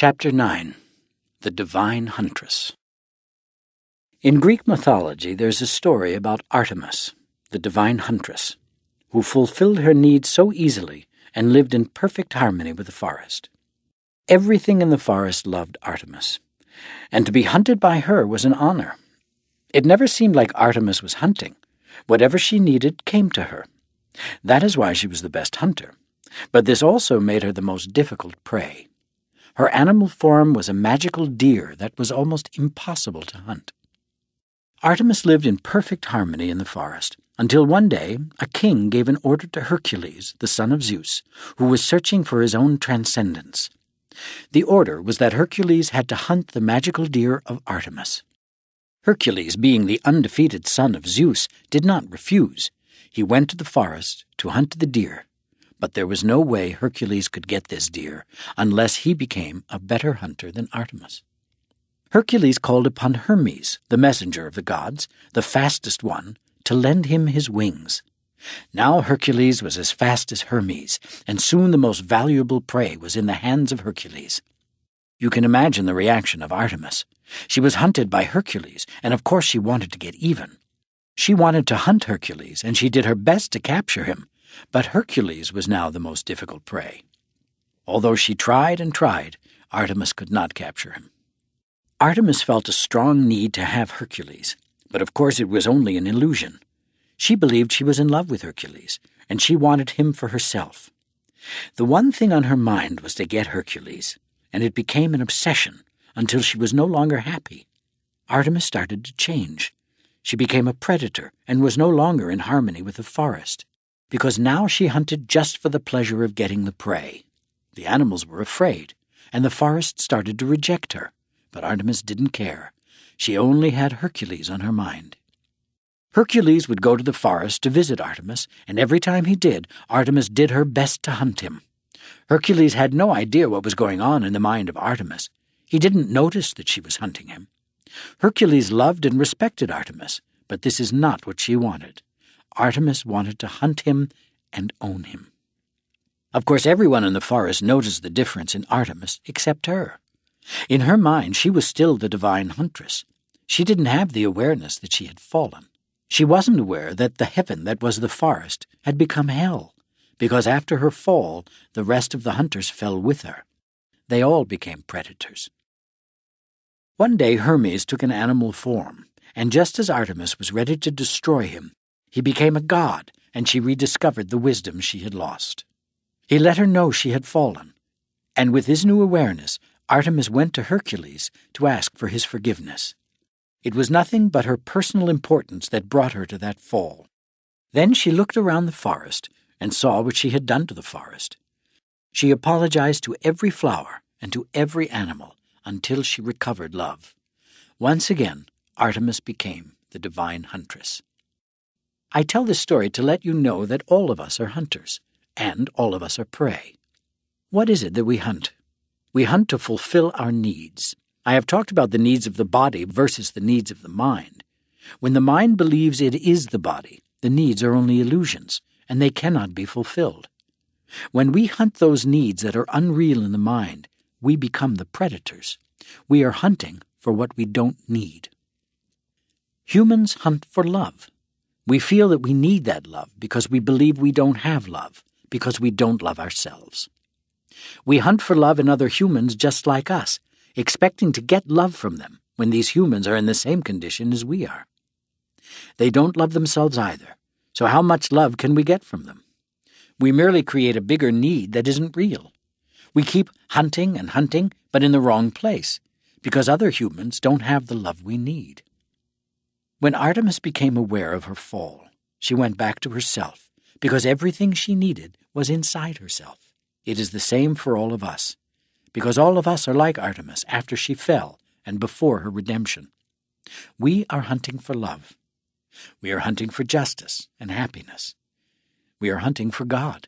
Chapter 9. The Divine Huntress. In Greek mythology there's a story about Artemis, the divine huntress, who fulfilled her needs so easily and lived in perfect harmony with the forest. Everything in the forest loved Artemis, and to be hunted by her was an honor. It never seemed like Artemis was hunting. Whatever she needed came to her. That is why she was the best hunter, but this also made her the most difficult prey. Her animal form was a magical deer that was almost impossible to hunt. Artemis lived in perfect harmony in the forest, until one day a king gave an order to Hercules, the son of Zeus, who was searching for his own transcendence. The order was that Hercules had to hunt the magical deer of Artemis. Hercules, being the undefeated son of Zeus, did not refuse. He went to the forest to hunt the deer. But there was no way Hercules could get this deer unless he became a better hunter than Artemis. Hercules called upon Hermes, the messenger of the gods, the fastest one, to lend him his wings. Now Hercules was as fast as Hermes, and soon the most valuable prey was in the hands of Hercules. You can imagine the reaction of Artemis. She was hunted by Hercules, and of course she wanted to get even. She wanted to hunt Hercules, and she did her best to capture him. But Hercules was now the most difficult prey. Although she tried and tried, Artemis could not capture him. Artemis felt a strong need to have Hercules, but of course it was only an illusion. She believed she was in love with Hercules, and she wanted him for herself. The one thing on her mind was to get Hercules, and it became an obsession until she was no longer happy. Artemis started to change. She became a predator and was no longer in harmony with the forest, because now she hunted just for the pleasure of getting the prey. The animals were afraid, and the forest started to reject her, but Artemis didn't care. She only had Hercules on her mind. Hercules would go to the forest to visit Artemis, and every time he did, Artemis did her best to hunt him. Hercules had no idea what was going on in the mind of Artemis. He didn't notice that she was hunting him. Hercules loved and respected Artemis, but this is not what she wanted. Artemis wanted to hunt him and own him. Of course, everyone in the forest noticed the difference in Artemis except her. In her mind, she was still the divine huntress. She didn't have the awareness that she had fallen. She wasn't aware that the heaven that was the forest had become hell, because after her fall, the rest of the hunters fell with her. They all became predators. One day Hermes took an animal form, and just as Artemis was ready to destroy him, he became a god, and she rediscovered the wisdom she had lost. He let her know she had fallen, and with his new awareness, Artemis went to Hercules to ask for his forgiveness. It was nothing but her personal importance that brought her to that fall. Then she looked around the forest and saw what she had done to the forest. She apologized to every flower and to every animal until she recovered love. Once again, Artemis became the divine huntress. I tell this story to let you know that all of us are hunters, and all of us are prey. What is it that we hunt? We hunt to fulfill our needs. I have talked about the needs of the body versus the needs of the mind. When the mind believes it is the body, the needs are only illusions, and they cannot be fulfilled. When we hunt those needs that are unreal in the mind, we become the predators. We are hunting for what we don't need. Humans hunt for love. We feel that we need that love because we believe we don't have love, because we don't love ourselves. We hunt for love in other humans just like us, expecting to get love from them when these humans are in the same condition as we are. They don't love themselves either, so how much love can we get from them? We merely create a bigger need that isn't real. We keep hunting and hunting, but in the wrong place, because other humans don't have the love we need. When Artemis became aware of her fall, she went back to herself, because everything she needed was inside herself. It is the same for all of us, because all of us are like Artemis after she fell and before her redemption. We are hunting for love. We are hunting for justice and happiness. We are hunting for God.